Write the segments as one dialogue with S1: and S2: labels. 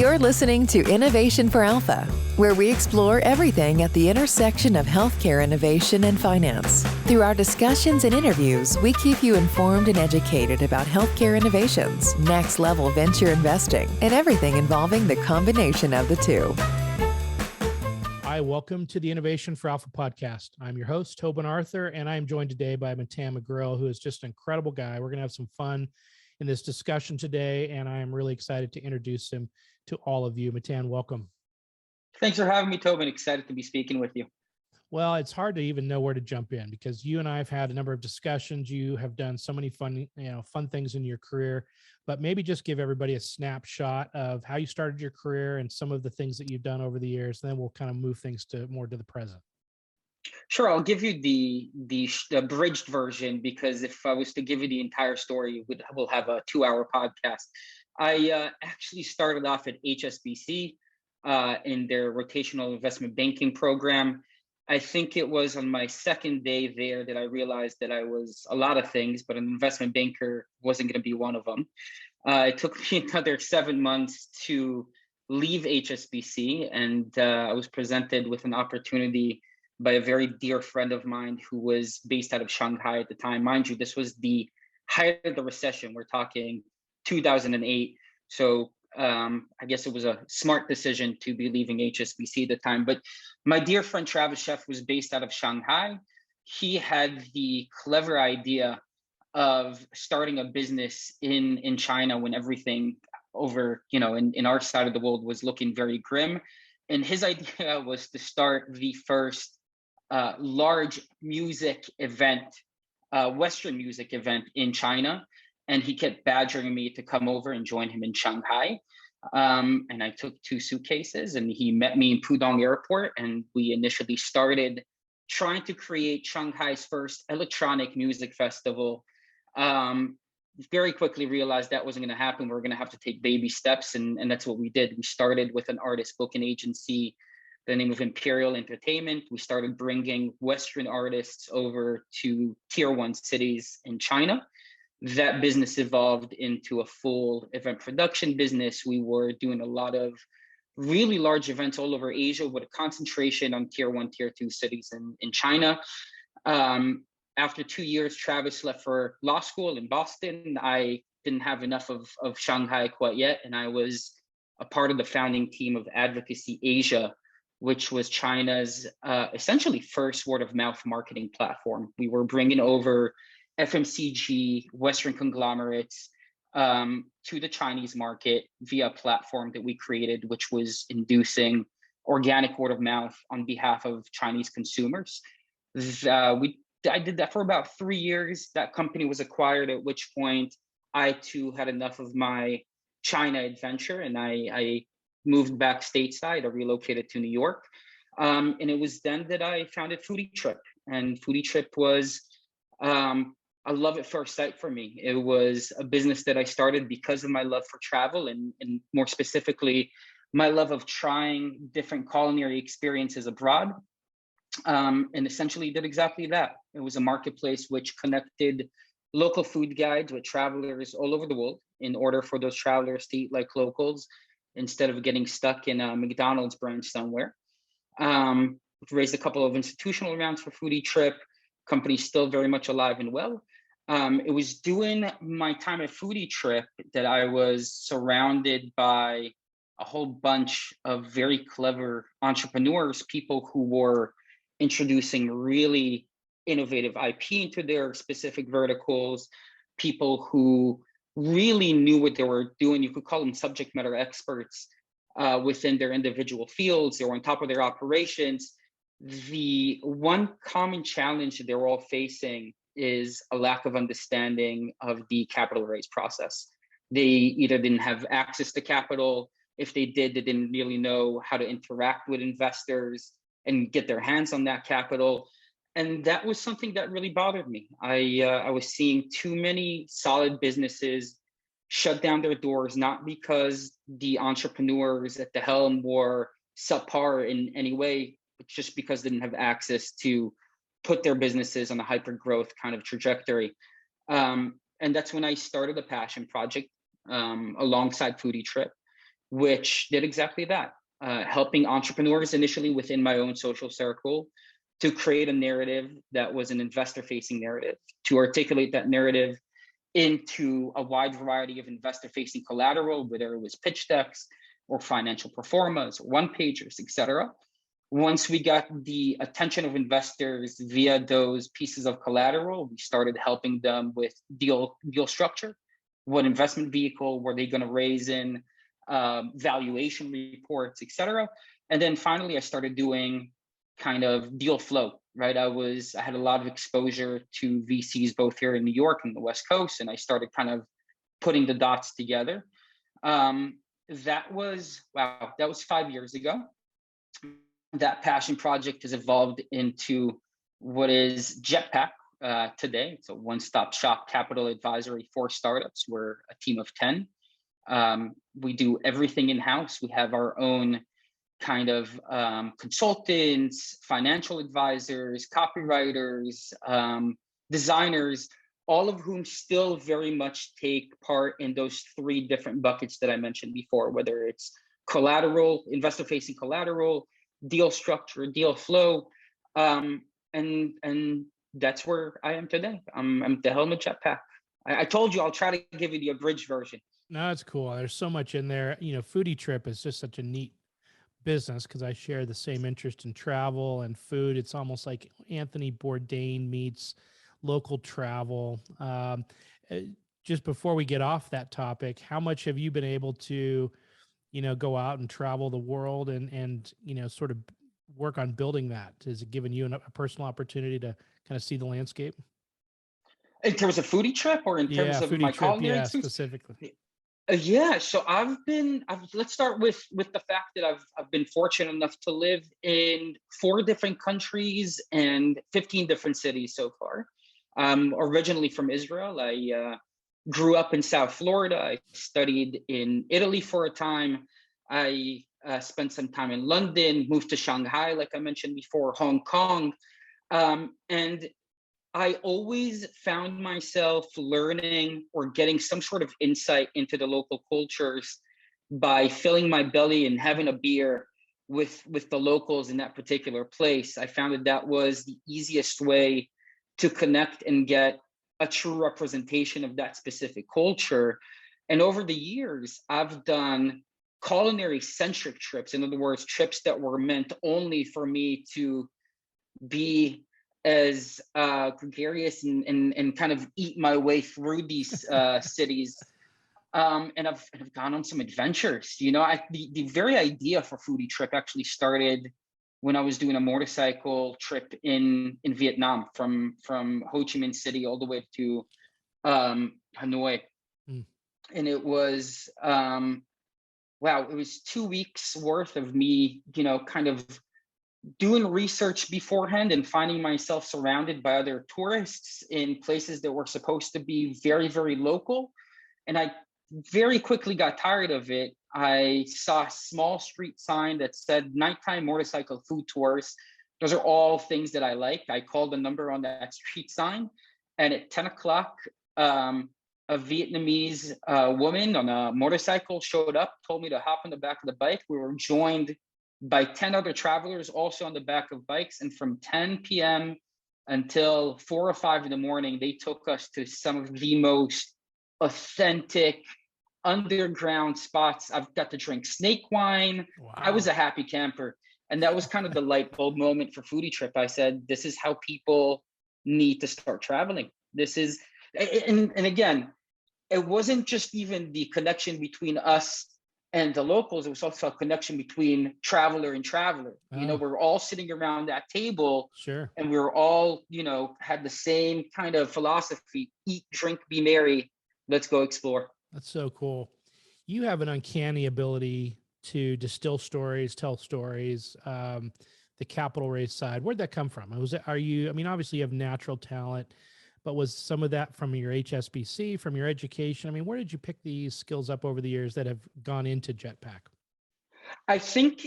S1: You're listening to Innovation for Alpha, where we explore everything at the intersection of healthcare innovation and finance. Through our discussions and interviews, we keep you informed and educated about healthcare innovations, next-level venture investing, and everything involving the combination of the two.
S2: Hi, welcome to the Innovation for Alpha podcast. I'm your host, Tobin Arthur, and I'm joined today by Matan Magril, who is just an incredible guy. We're going to have some fun in this discussion today, and I am really excited to introduce him to all of you. Matan, welcome.
S3: Thanks for having me, Tobin. Excited to be speaking with you.
S2: Well, it's hard to even know where to jump in because you and I have had a number of discussions. You have done so many fun things in your career, but maybe just give everybody a snapshot of how you started your career and some of the things that you've done over the years. And then we'll kind of move things more to the present.
S3: Sure, I'll give you the abridged version because if I was to give you the entire story, we'll have a 2-hour podcast. I actually started off at HSBC in their rotational investment banking program. I think it was on my second day there that I realized that I was a lot of things, but an investment banker wasn't going to be one of them. It took me another 7 months to leave HSBC, and I was presented with an opportunity by a very dear friend of mine who was based out of Shanghai at the time. Mind you, this was the height of the recession. We're talking 2008. So I guess it was a smart decision to be leaving HSBC at the time. But my dear friend Travis Sheff was based out of Shanghai. He had the clever idea of starting a business in China when everything over, in our side of the world was looking very grim. And his idea was to start the first large music event, Western music event in China. And he kept badgering me to come over and join him in Shanghai. And I took 2 suitcases and he met me in Pudong Airport. And we initially started trying to create Shanghai's first electronic music festival. Very quickly realized that wasn't going to happen. We were going to have to take baby steps. And that's what we did. We started with an artist booking agency, the name of Imperial Entertainment. We started bringing Western artists over to tier 1 cities in China. That business evolved into a full event production business. We were doing a lot of really large events all over Asia with a concentration on tier 1, tier 2 cities in China. After 2 years, Travis left for law school in Boston. I didn't have enough of Shanghai quite yet. And I was a part of the founding team of Advocacy Asia, which was China's essentially first word of mouth marketing platform. We were bringing over FMCG, Western conglomerates to the Chinese market via a platform that we created, which was inducing organic word of mouth on behalf of Chinese consumers. I did that for about 3 years. That company was acquired, at which point I too had enough of my China adventure and I moved back stateside. I relocated to New York. And it was then that I founded FoodieTrip. And FoodieTrip was a love at first sight for me. It was a business that I started because of my love for travel and more specifically, my love of trying different culinary experiences abroad. And essentially did exactly that. It was a marketplace which connected local food guides with travelers all over the world in order for those travelers to eat like locals instead of getting stuck in a McDonald's branch somewhere. Raised a couple of institutional rounds for FoodieTrip. Company's still very much alive and well. It was during my time at FoodieTrip that I was surrounded by a whole bunch of very clever entrepreneurs, people who were introducing really innovative IP into their specific verticals, people who really knew what they were doing. You could call them subject matter experts within their individual fields. They were on top of their operations. The one common challenge that they were all facing is a lack of understanding of the capital raise process. They either didn't have access to capital. If they did, they didn't really know how to interact with investors and get their hands on that capital. And that was something that really bothered me. I was seeing too many solid businesses shut down their doors, not because the entrepreneurs at the helm were subpar in any way, but just because they didn't have access to put their businesses on a hyper growth kind of trajectory. And that's when I started a passion project alongside FoodieTrip which did exactly that, helping entrepreneurs initially within my own social circle to create a narrative that was an investor-facing narrative, to articulate that narrative into a wide variety of investor-facing collateral, whether it was pitch decks or financial performance, or one-pagers, et cetera. Once we got the attention of investors via those pieces of collateral, we started helping them with deal structure. What investment vehicle were they going to raise in, valuation reports, et cetera. And then finally, I started doing kind of deal flow, right? I had a lot of exposure to VCs both here in New York and the West Coast, and I started kind of putting the dots together. That was 5 years ago. That passion project has evolved into what is JetPack today. It's a one-stop shop capital advisory for startups. We're a team of 10. We do everything in-house. We have our own kind of consultants, financial advisors, copywriters, designers, all of whom still very much take part in those three different buckets that I mentioned before, whether it's collateral, investor-facing collateral, deal structure, deal flow, and that's where I am today. I'm at the helm of JetPack. I told you I'll try to give you the abridged version.
S2: No, it's cool. There's so much in there. FoodieTrip is just such a neat business because I share the same interest in travel and food. It's almost like Anthony Bourdain meets local travel. Just before we get off that topic, how much have you been able to, go out and travel the world and sort of work on building that? Has it given you a personal opportunity to kind of see the landscape?
S3: In terms of FoodieTrip or in terms of my culinary experience?
S2: Specifically.
S3: Yeah, so let's start with the fact that I've been fortunate enough to live in 4 different countries and 15 different cities so far. Originally from Israel. I grew up in South Florida. I studied in Italy for a time. I spent some time in London, moved to Shanghai, like I mentioned before, Hong Kong. And I always found myself learning or getting some sort of insight into the local cultures by filling my belly and having a beer with the locals in that particular place. I found that was the easiest way to connect and get a true representation of that specific culture. And over the years, I've done culinary centric trips. In other words, trips that were meant only for me to be as gregarious and kind of eat my way through these cities. And I've gone on some adventures. The very idea for FoodieTrip actually started when I was doing a motorcycle trip in Vietnam from Ho Chi Minh City all the way to Hanoi. And it was, it was 2 weeks worth of me, kind of doing research beforehand and finding myself surrounded by other tourists in places that were supposed to be very, very local. And I very quickly got tired of it. I saw a small street sign that said nighttime motorcycle food tours. Those are all things that I like. I called the number on that street sign, and at 10 o'clock, a Vietnamese woman on a motorcycle showed up, told me to hop on the back of the bike. We were joined by 10 other travelers also on the back of bikes. And from 10 p.m. until 4 or 5 in the morning, they took us to some of the most authentic underground spots. I've got to drink snake wine. Wow. I was a happy camper. And that was kind of the light bulb moment for FoodieTrip. I said, this is how people need to start traveling. This is, and again, it wasn't just even the connection between us and the locals. It was also a connection between traveler and traveler. Oh. We're all sitting around that table.
S2: Sure.
S3: And we were all, had the same kind of philosophy: eat, drink, be merry. Let's go explore.
S2: That's so cool. You have an uncanny ability to distill stories, tell stories. The capital raise side, where'd that come from? Obviously you have natural talent, but was some of that from your HSBC, from your education? Where did you pick these skills up over the years that have gone into JetPack?
S3: I think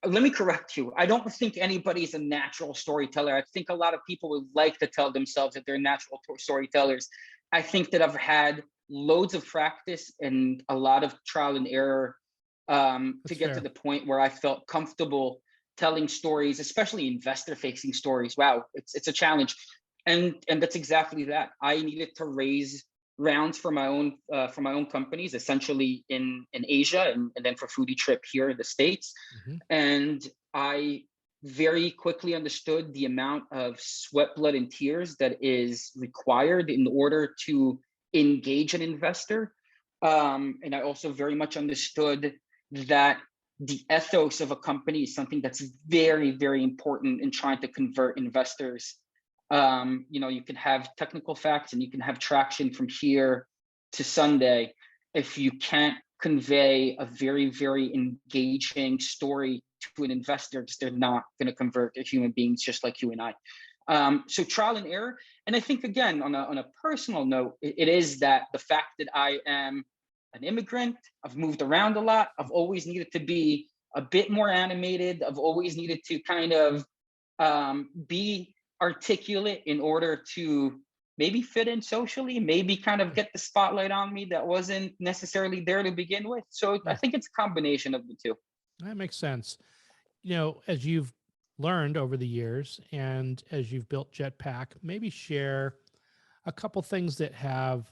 S3: let me correct you. I don't think anybody's a natural storyteller. I think a lot of people would like to tell themselves that they're natural storytellers. I think that I've had loads of practice and a lot of trial and error to get to the point where I felt comfortable telling stories, especially investor-facing stories. Wow, it's a challenge, and that's exactly that. I needed to raise rounds for my own companies, essentially in Asia, and then for FoodieTrip here in the States.
S2: Mm-hmm.
S3: And I very quickly understood the amount of sweat, blood, and tears that is required in order to engage an investor. And I also very much understood that the ethos of a company is something that's very, very important in trying to convert investors. You can have technical facts and you can have traction from here to Sunday. If you can't convey a very, very engaging story to an investor, they're not going to convert. They're human beings just like you and I. So trial and error. And I think, again, on a personal note, it is that the fact that I am an immigrant, I've moved around a lot, I've always needed to be a bit more animated, I've always needed to kind of be articulate in order to maybe fit in socially, maybe kind of get the spotlight on me that wasn't necessarily there to begin with. So I think it's a combination of the two.
S2: That makes sense. As you've learned over the years and as you've built JetPack, maybe share a couple things that have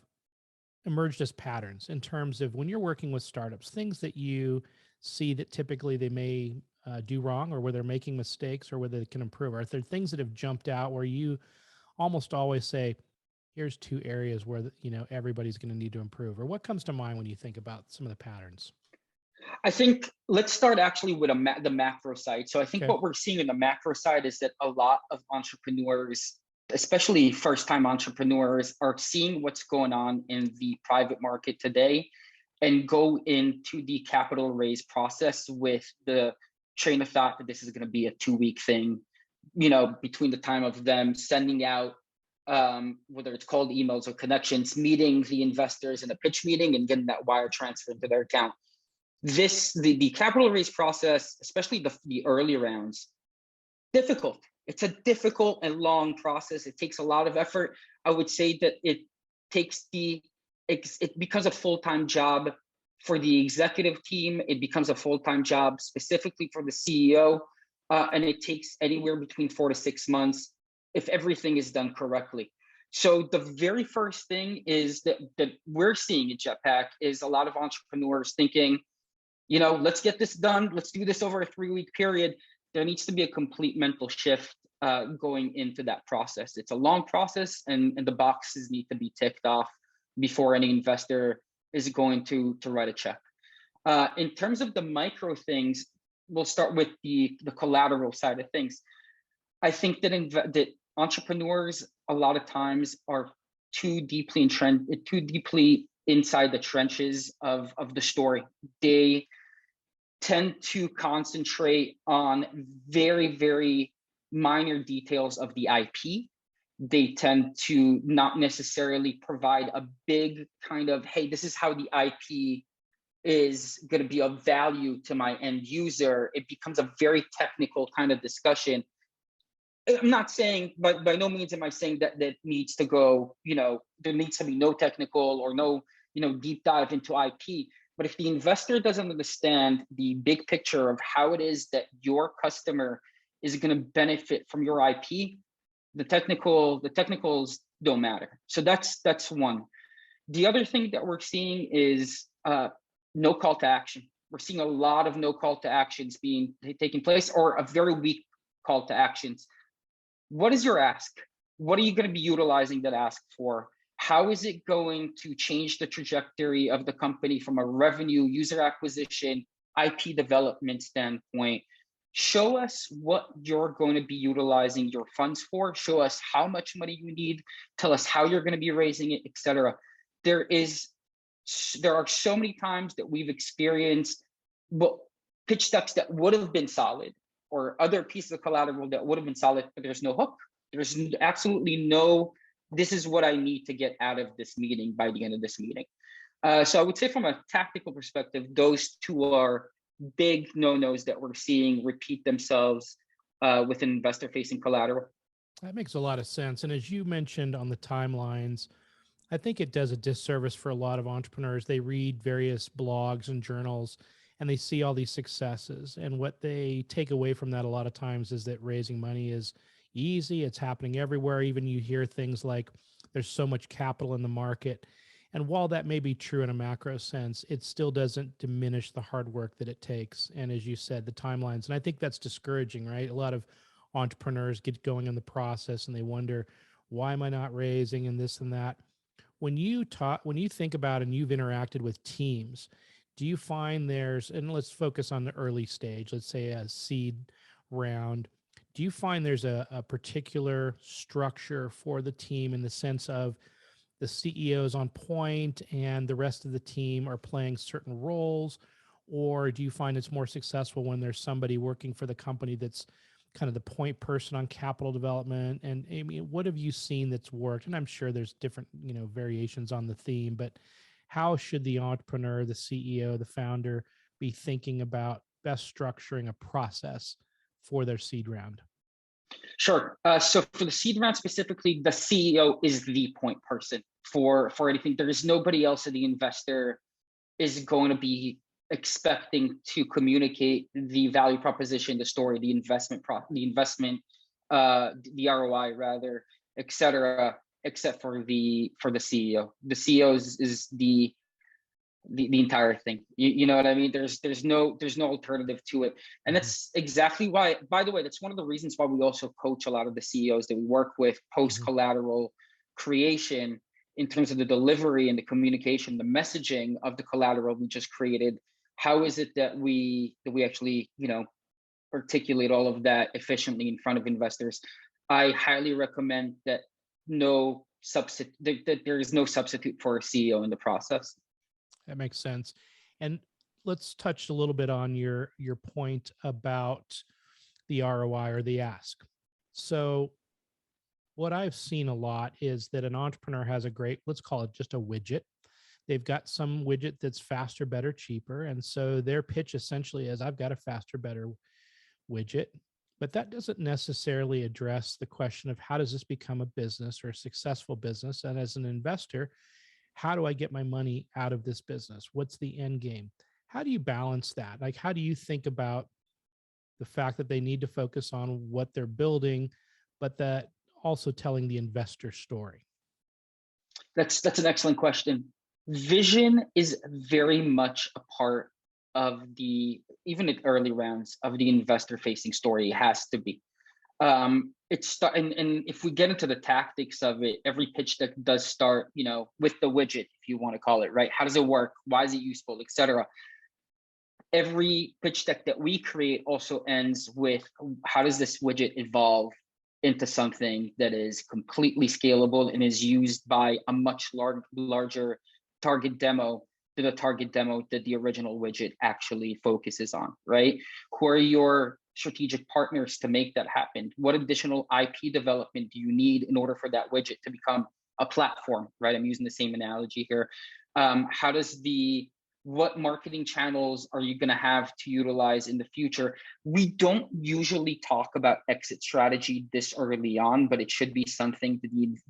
S2: emerged as patterns in terms of when you're working with startups, things that you see that typically they may do wrong, or where they're making mistakes, or where they can improve. Are there things that have jumped out where you almost always say, here's two areas where everybody's going to need to improve? Or what comes to mind when you think about some of the patterns?
S3: I think let's start actually with the macro side. So I think what we're seeing in the macro side is that a lot of entrepreneurs, especially first-time entrepreneurs, are seeing what's going on in the private market today and go into the capital raise process with the train of thought that this is going to be a 2-week thing, between the time of them sending out, whether it's cold emails or connections, meeting the investors in a pitch meeting and getting that wire transfer into their account. The capital raise process, especially the early rounds, difficult. It's a difficult and long process. It takes a lot of effort. I would say that it becomes a full-time job for the executive team. It becomes a full-time job specifically for the CEO. And it takes anywhere between 4 to 6 months if everything is done correctly. So the very first thing is that we're seeing in JetPack is a lot of entrepreneurs thinking, let's get this done. Let's do this over a 3-week period. There needs to be a complete mental shift going into that process. It's a long process, and the boxes need to be ticked off before any investor is going to write a check. In terms of the micro things, we'll start with the collateral side of things. I think that entrepreneurs a lot of times are too deeply inside the trenches of the story. They tend to concentrate on very, very minor details of the IP. They tend to not necessarily provide a big kind of, hey, this is how the IP is going to be of value to my end user. It becomes a very technical kind of discussion. I'm not saying, but by no means am I saying that needs to go, there needs to be no technical or no, deep dive into IP. But if the investor doesn't understand the big picture of how it is that your customer is going to benefit from your IP, the technicals don't matter. So that's one. The other thing that we're seeing is no call to action. We're seeing a lot of no call to actions taking place, or a very weak call to actions. What is your ask? What are you going to be utilizing that ask for? How is it going to change the trajectory of the company from a revenue, user acquisition, IP development standpoint? Show us what you're going to be utilizing your funds for. Show us how much money you need. Tell us how you're going to be raising it, etc. There are so many times that we've experienced pitch decks that would have been solid, or other pieces of collateral that would have been solid, but there's no hook. There's absolutely no, this is what I need to get out of this meeting by the end of this meeting. So I would say from a tactical perspective, those two are big no-nos that we're seeing repeat themselves within investor-facing collateral.
S2: That makes a lot of sense. And as you mentioned on the timelines, I think it does a disservice for a lot of entrepreneurs. They read various blogs and journals and they see all these successes. And what they take away from that a lot of times is that raising money is easy, it's happening everywhere. Even you hear things like there's so much capital in the market. And while that may be true in a macro sense, it still doesn't diminish the hard work that it takes. And as you said, the timelines. And I think that's discouraging, right? A lot of entrepreneurs get going in the process and they wonder, why am I not raising and this and that? When you think about and you've interacted with teams, do you find there's, and let's focus on the early stage, let's say a seed round, do you find there's a particular structure for the team in the sense of the CEO is on point and the rest of the team are playing certain roles? Or do you find it's more successful when there's somebody working for the company that's kind of the point person on capital development? And I mean, what have you seen that's worked? And I'm sure there's different, variations on the theme, but how should the entrepreneur, the CEO, the founder be thinking about best structuring a process for their seed round?
S3: Sure. So for the seed round specifically, the CEO is the point person for anything. There is nobody else that the investor is going to be expecting to communicate the value proposition, the story, the ROI rather, etc., except for the CEO. The CEO is the entire thing. You know what I mean? There's no alternative to it. And that's exactly why, by the way, that's one of the reasons why we also coach a lot of the CEOs that we work with post collateral creation in terms of the delivery and the communication, the messaging of the collateral we just created. How is it that we actually, articulate all of that efficiently in front of investors? I highly recommend that that there is no substitute for a CEO in the process.
S2: That makes sense. And let's touch a little bit on your point about the ROI or the ask. So what I've seen a lot is that an entrepreneur has a great, let's call it just a widget. They've got some widget that's faster, better, cheaper. And so their pitch essentially is, I've got a faster, better widget. But that doesn't necessarily address the question of how does this become a business or a successful business? And as an investor, how do I get my money out of this business? What's the end game? How do you balance that? Like, how do you think about the fact that they need to focus on what they're building, but that also telling the investor story?
S3: That's an excellent question. Vision is very much a part of even at early rounds of the investor facing story. It has to be. And if we get into the tactics of it, every pitch deck does start, with the widget, if you want to call it, right? How does it work? Why is it useful, etc. Every pitch deck that we create also ends with how does this widget evolve into something that is completely scalable and is used by a much larger target demo than the target demo that the original widget actually focuses on, right? Who are your strategic partners to make that happen? What additional IP development do you need in order for that widget to become a platform, right? I'm using the same analogy here. What marketing channels are you going to have to utilize in the future? We don't usually talk about exit strategy this early on, but it should be something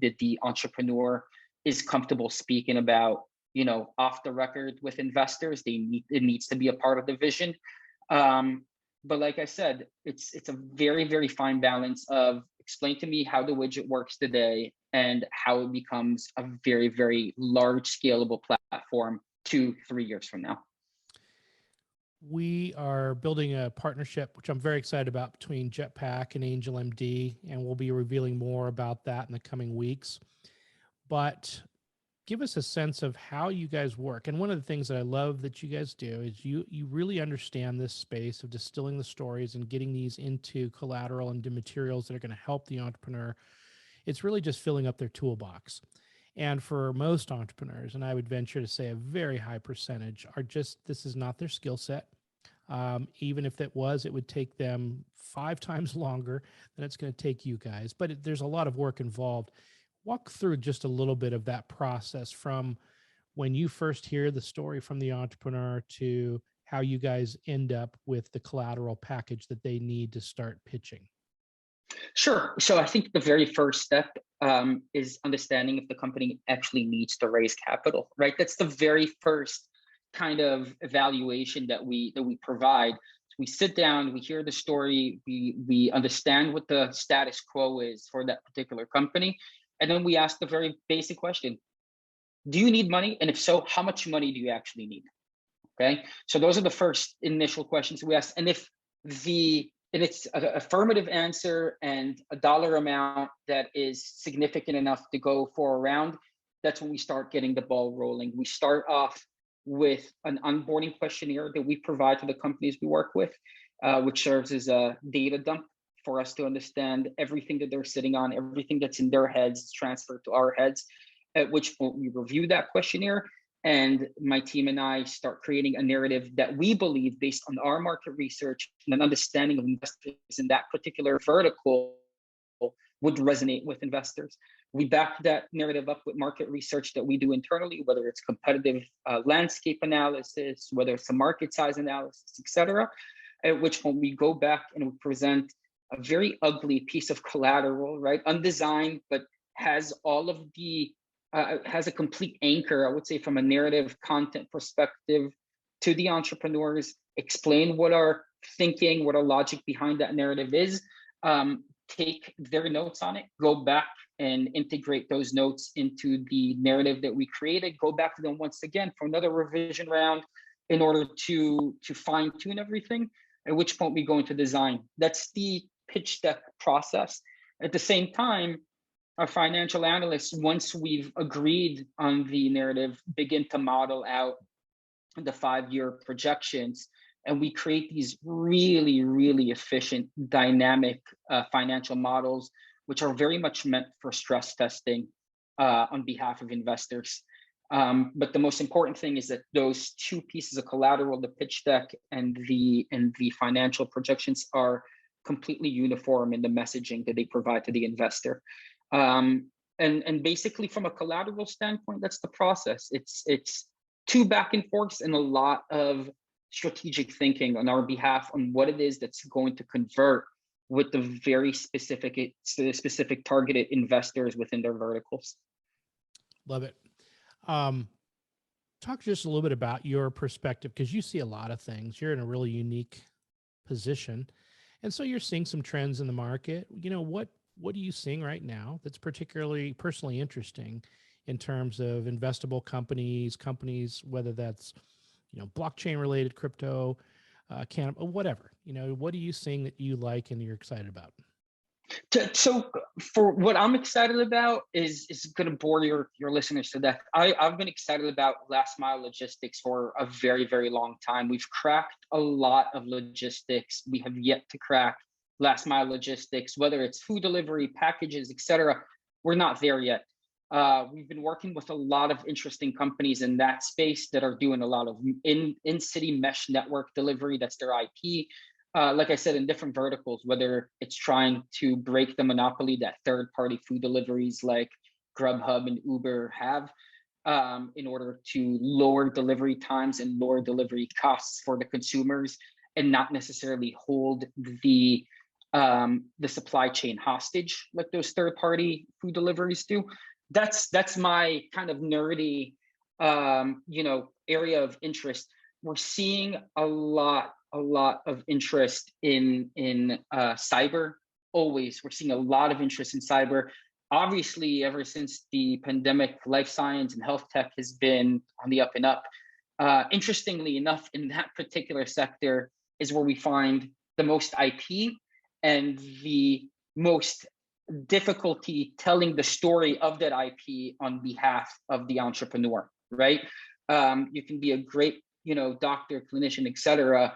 S3: that the entrepreneur is comfortable speaking about, off the record with investors. It needs to be a part of the vision. But like I said, it's a very, very fine balance of explain to me how the widget works today and how it becomes a very, very large scalable platform 2-3 years from now.
S2: We are building a partnership, which I'm very excited about, between JetPack and Angel MD, and we'll be revealing more about that in the coming weeks. But give us a sense of how you guys work. And one of the things that I love that you guys do is you really understand this space of distilling the stories and getting these into collateral and into materials that are going to help the entrepreneur. It's really just filling up their toolbox. And for most entrepreneurs, and I would venture to say a very high percentage, this is not their skill set. Even if it was, it would take them 5 times longer than it's going to take you guys. But there's a lot of work involved. Walk through just a little bit of that process from when you first hear the story from the entrepreneur to how you guys end up with the collateral package that they need to start pitching.
S3: Sure. So I think the very first step is understanding if the company actually needs to raise capital, right? That's the very first kind of evaluation that we provide. We sit down, we hear the story, we understand what the status quo is for that particular company, and then we ask the very basic question: do you need money? And if so, how much money do you actually need? Okay, so those are the first initial questions we ask. And if it's an affirmative answer and a dollar amount that is significant enough to go for a round, that's when we start getting the ball rolling. We start off with an onboarding questionnaire that we provide to the companies we work with, which serves as a data dump for us to understand everything that they're sitting on, everything that's in their heads transferred to our heads, at which point we review that questionnaire, and my team and I start creating a narrative that we believe, based on our market research and an understanding of investors in that particular vertical, would resonate with investors. We back that narrative up with market research that we do internally, whether it's competitive landscape analysis, whether it's a market size analysis, et cetera. At which point we go back and we present a very ugly piece of collateral, right? Undesigned, but has all of the has a complete anchor, I would say, from a narrative content perspective to the entrepreneurs, explain what our thinking, what our logic behind that narrative is, take their notes on it, go back and integrate those notes into the narrative that we created, go back to them once again for another revision round in order to fine tune everything, at which point we go into design. That's the pitch deck process. At the same time, our financial analysts, once we've agreed on the narrative, begin to model out the 5-year projections. And we create these really, really efficient, dynamic financial models, which are very much meant for stress testing on behalf of investors. But the most important thing is that those two pieces of collateral, the pitch deck and the financial projections, are completely uniform in the messaging that they provide to the investor. And basically, from a collateral standpoint, that's the process. It's two back and forths and a lot of strategic thinking on our behalf on what it is that's going to convert with the very specific targeted investors within their verticals.
S2: Love it. Talk just a little bit about your perspective, because you see a lot of things. You're in a really unique position, and so you're seeing some trends in the market. What are you seeing right now that's particularly personally interesting in terms of investable companies, whether that's, blockchain related, crypto, whatever, what are you seeing that you like and you're excited about?
S3: So for what I'm excited about is going to bore your listeners to death. I've been excited about last mile logistics for a very, very long time. We've cracked a lot of logistics. We have yet to crack last mile logistics, whether it's food delivery, packages, et cetera. We're not there yet. We've been working with a lot of interesting companies in that space that are doing a lot of in-city mesh network delivery. That's their IP. Like I said, in different verticals, whether it's trying to break the monopoly that third-party food deliveries like Grubhub and Uber have, in order to lower delivery times and lower delivery costs for the consumers, and not necessarily hold the supply chain hostage like those third-party food deliveries do. That's my kind of nerdy, area of interest. We're seeing a lot of interest in cyber. Always, we're seeing a lot of interest in cyber. Obviously, ever since the pandemic, life science and health tech has been on the up and up. Interestingly enough, in that particular sector is where we find the most IP and the most difficulty telling the story of that IP on behalf of the entrepreneur, right? You can be a great, doctor, clinician, et cetera,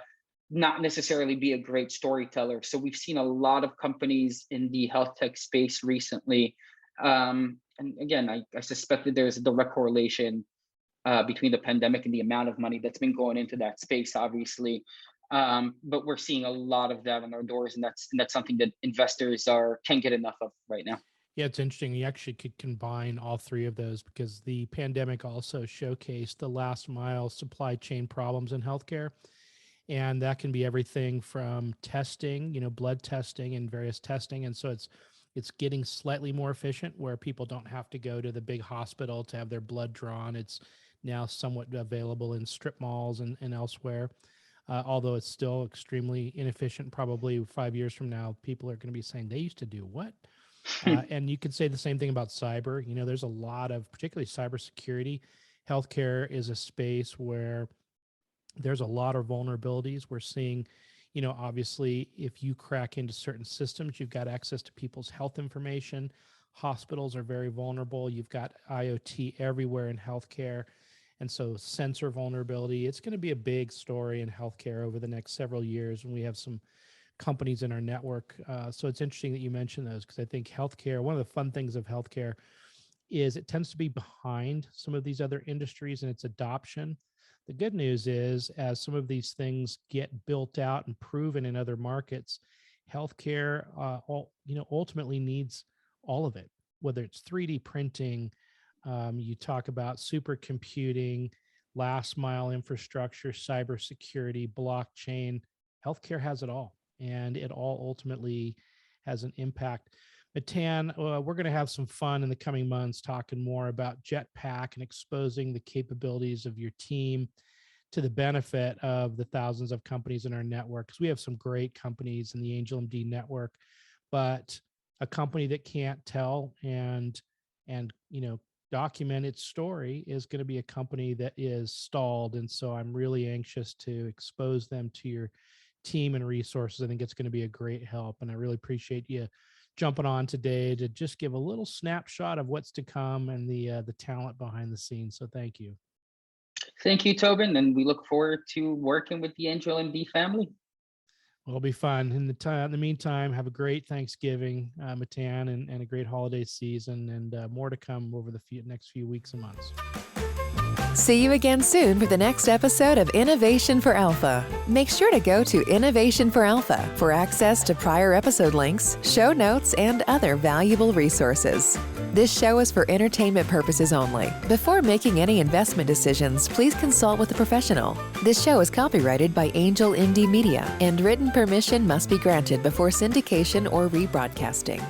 S3: not necessarily be a great storyteller. So we've seen a lot of companies in the health tech space recently. And again, I suspect that there's a direct correlation between the pandemic and the amount of money that's been going into that space, obviously. But we're seeing a lot of that on our doors, and that's something that investors can't get enough of right now.
S2: Yeah, it's interesting. You actually could combine all three of those, because the pandemic also showcased the last mile supply chain problems in healthcare. And that can be everything from testing, blood testing and various testing. And so it's getting slightly more efficient where people don't have to go to the big hospital to have their blood drawn. It's now somewhat available in strip malls and elsewhere. Although it's still extremely inefficient. Probably 5 years from now, people are going to be saying they used to do what? And you could say the same thing about cyber. There's a lot of, particularly cybersecurity. Healthcare is a space where there's a lot of vulnerabilities. We're seeing, obviously, if you crack into certain systems, you've got access to people's health information. Hospitals are very vulnerable. You've got IoT everywhere in healthcare. And so sensor vulnerability, it's going to be a big story in healthcare over the next several years. And we have some companies in our network. So it's interesting that you mentioned those, because I think healthcare, one of the fun things of healthcare is it tends to be behind some of these other industries in its adoption. The good news is, as some of these things get built out and proven in other markets, healthcare, ultimately needs all of it, whether it's 3D printing, you talk about supercomputing, last mile infrastructure, cybersecurity, blockchain. Healthcare has it all, and it all ultimately has an impact. Matan, we're going to have some fun in the coming months talking more about JetPack and exposing the capabilities of your team to the benefit of the thousands of companies in our network. Because we have some great companies in the Angel MD network, but a company that can't tell and document its story is going to be a company that is stalled. And so I'm really anxious to expose them to your team and resources. I think it's going to be a great help. And I really appreciate you jumping on today to just give a little snapshot of what's to come and the talent behind the scenes. So thank you.
S3: Thank you, Tobin. And we look forward to working with the Angel MD family.
S2: It'll be fun. In the meantime, have a great Thanksgiving, Matan, and a great holiday season, and more to come over the next few weeks and months.
S1: See you again soon for the next episode of Innovation for Alpha. Make sure to go to Innovation for Alpha for access to prior episode links, show notes, and other valuable resources. This show is for entertainment purposes only. Before making any investment decisions, please consult with a professional. This show is copyrighted by Angel MD Media, and written permission must be granted before syndication or rebroadcasting.